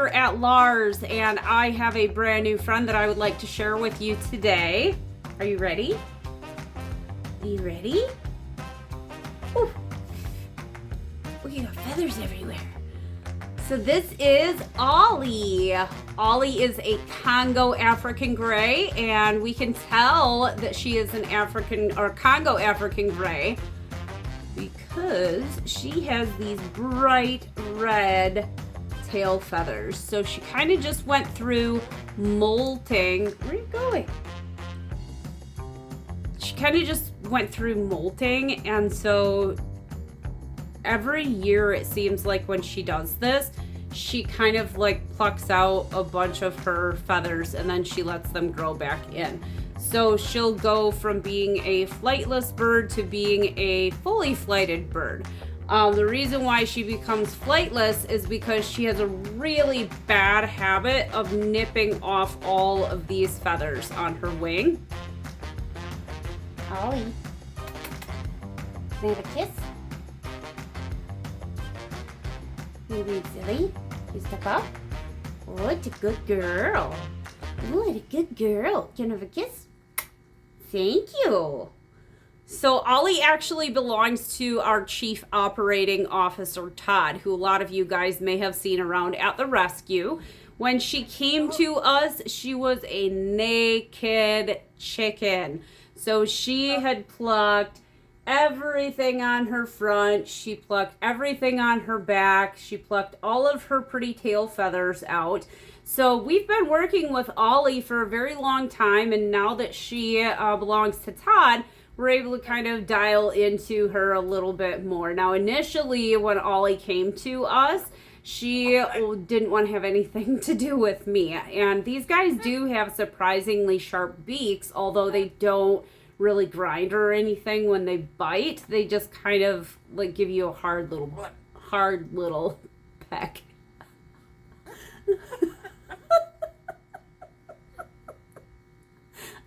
here at LARRS, and I have a brand new friend that I would like to share with you today. Are you ready? Are you ready? Ooh. Look, you got feathers everywhere. So this is Ollie. Ollie is a Congo African Gray, and we can tell that she is an African or Congo African Gray because she has these bright red tail feathers. So she kind of just went through molting. Where are you going? She kind of just went through molting, and so every year it seems like when she does this, she kind of like plucks out a bunch of her feathers and then she lets them grow back in. So she'll go from being a flightless bird to being a fully flighted bird. The reason why she becomes flightless is because she has a really bad habit of nipping off all of these feathers on her wing. Ollie, can I have a kiss? You being silly? You step up? Oh, it's a good girl. Oh, it's a good girl. Can I have a kiss? Thank you. So Ollie actually belongs to our Chief Operating Officer, Todd, who a lot of you guys may have seen around at the rescue. When she came to us, she was a naked chicken. So she had plucked everything on her front. She plucked everything on her back. She plucked all of her pretty tail feathers out. So we've been working with Ollie for a very long time, and now that she belongs to Todd, we're able to kind of dial into her a little bit more. Now, initially, when Ollie came to us, she didn't want to have anything to do with me. And these guys do have surprisingly sharp beaks, although they don't really grind or anything when they bite. They just kind of like give you a hard little peck.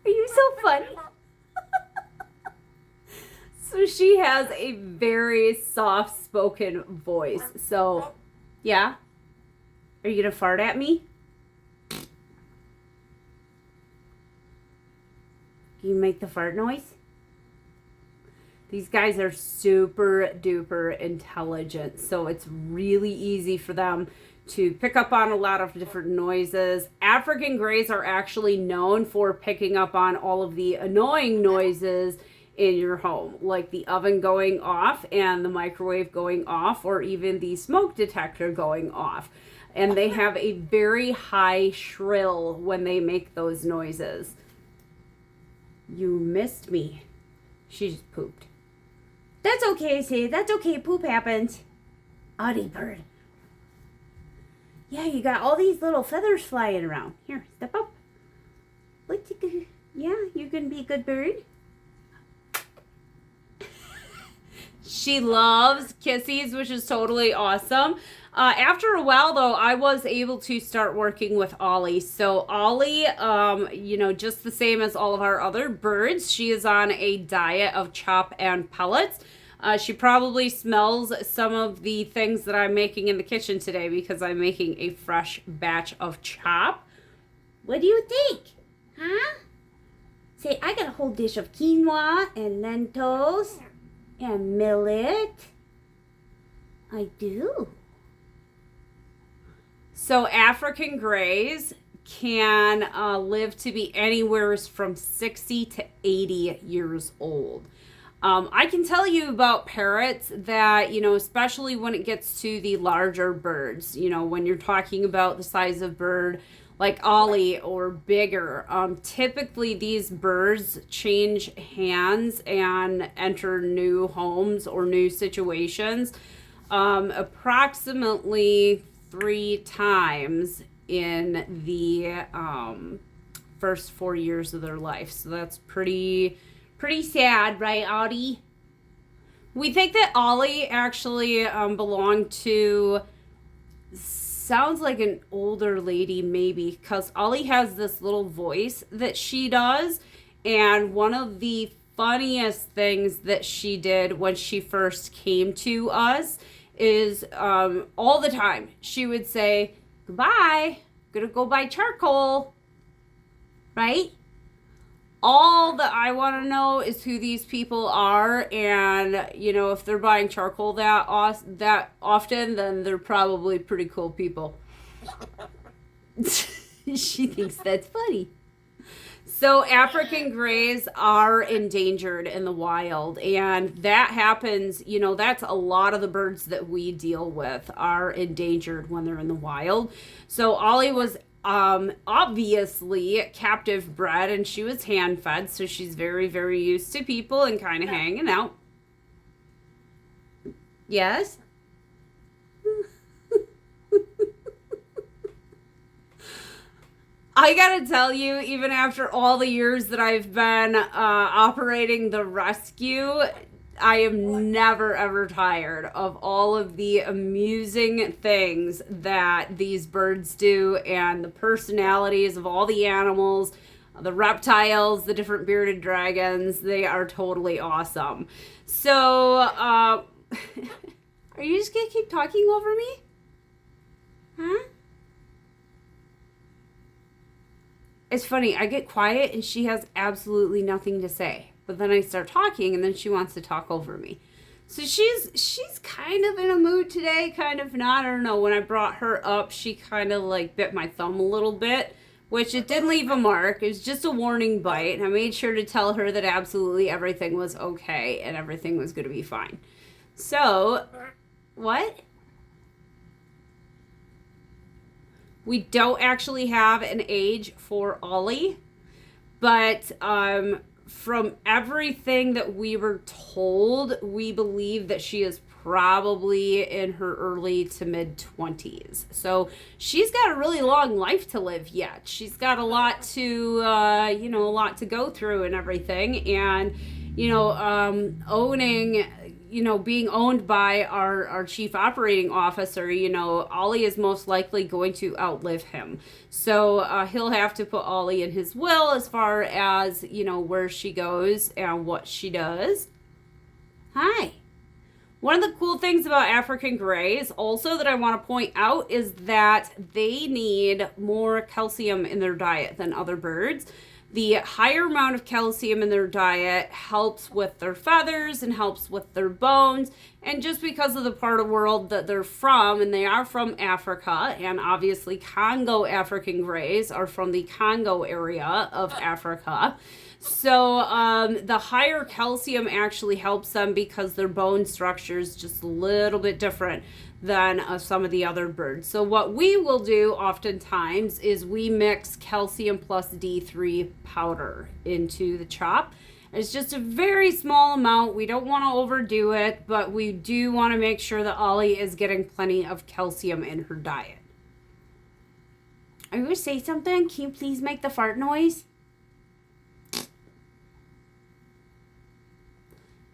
Are you so funny? So she has a very soft-spoken voice. So, yeah? Are you gonna fart at me? Can you make the fart noise? These guys are super duper intelligent, so it's really easy for them to pick up on a lot of different noises. African Greys are actually known for picking up on all of the annoying noises in your home, like the oven going off and the microwave going off, or even the smoke detector going off. And they have a very high shrill when they make those noises. You missed me. She just pooped. That's okay, say. That's okay. Poop happens. Audie bird. Yeah, you got all these little feathers flying around. Here, step up. Yeah, you're going to be a good bird. She loves kissies, which is totally awesome. After a while, though, I was able to start working with Ollie. So Ollie, just the same as all of our other birds, she is on a diet of chop and pellets. She probably smells some of the things that I'm making in the kitchen today because I'm making a fresh batch of chop. What do you think? Huh? Say, I got a whole dish of quinoa and lentils and millet. I do. So African Greys can live to be anywhere from 60 to 80 years old. I can tell you about parrots that, especially when it gets to the larger birds, when you're talking about the size of bird like Ollie or bigger, typically these birds change hands and enter new homes or new situations approximately 3 times in the first 4 years of their life. So that's pretty sad, right, Audie? We think that Ollie actually belonged to, sounds like an older lady maybe, because Ollie has this little voice that she does, and one of the funniest things that she did when she first came to us is all the time she would say, Goodbye. Gonna go buy charcoal. Right? All that I want to know is who these people are, and you know, if they're buying charcoal that often, then they're probably pretty cool people. She thinks that's funny. So African greys are endangered in the wild, and that happens, you know, that's a lot of the birds that we deal with are endangered when they're in the wild. So Ollie was obviously captive bred, and she was hand fed, so she's very, very used to people and kind of hanging out. Yes? I gotta tell you, even after all the years that I've been operating the rescue, I am never ever tired of all of the amusing things that these birds do, and the personalities of all the animals, the reptiles, the different bearded dragons. They are totally awesome. So, are you just gonna keep talking over me? Huh? It's funny, I get quiet and she has absolutely nothing to say. But then I start talking and then she wants to talk over me. So she's kind of in a mood today, kind of not. I don't know. When I brought her up, she kind of like bit my thumb a little bit, which it did leave a mark. It was just a warning bite. And I made sure to tell her that absolutely everything was okay and everything was going to be fine. So, what? We don't actually have an age for Ollie, but from everything that we were told, we believe that she is probably in her early to mid 20s. So she's got a really long life to live yet. She's got a lot to, a lot to go through and everything. And, being owned by our chief operating officer, Ollie is most likely going to outlive him. So he'll have to put Ollie in his will as far as, where she goes and what she does. Hi. One of the cool things about African greys also that I want to point out is that they need more calcium in their diet than other birds. The higher amount of calcium in their diet helps with their feathers and helps with their bones. And just because of the part of the world that they're from, and they are from Africa, and obviously Congo African greys are from the Congo area of Africa. So the higher calcium actually helps them because their bone structure is just a little bit different than some of the other birds. So what we will do oftentimes is we mix calcium plus D3 powder into the chop. It's just a very small amount. We don't want to overdo it, but we do want to make sure that Ollie is getting plenty of calcium in her diet. Are you going to say something? Can you please make the fart noise?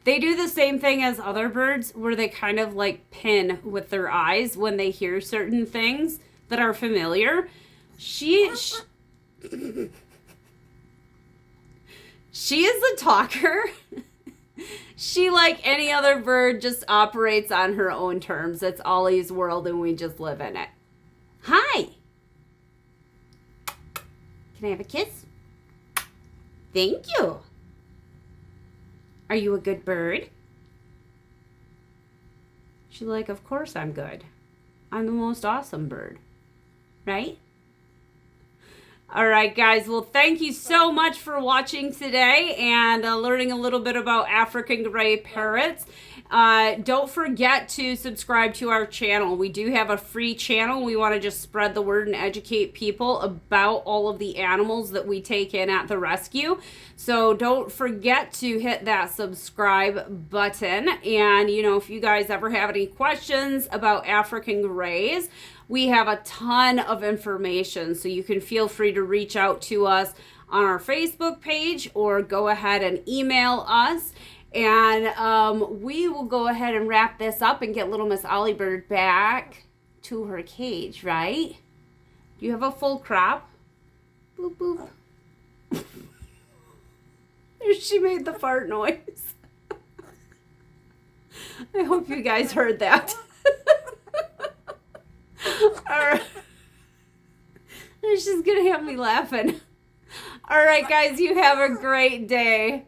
They do the same thing as other birds where they kind of like pin with their eyes when they hear certain things that are familiar. She is a talker. She, like any other bird, just operates on her own terms. It's Ollie's world and we just live in it. Hi. Can I have a kiss? Thank you. Are you a good bird? She's like, of course I'm good. I'm the most awesome bird. Right? All right, guys. Well, thank you so much for watching today and learning a little bit about African gray parrots. Don't forget to subscribe to our channel. We do have a free channel. We want to just spread the word and educate people about all of the animals that we take in at the rescue. So don't forget to hit that subscribe button. And, if you guys ever have any questions about African grays, we have a ton of information. So you can feel free to reach out to us on our Facebook page or go ahead and email us. And we will go ahead and wrap this up and get little Miss Ollie Bird back to her cage, right? Do you have a full crop? Boop, boop. She made the fart noise. I hope you guys heard that. All right. She's going to have me laughing. All right, guys, you have a great day.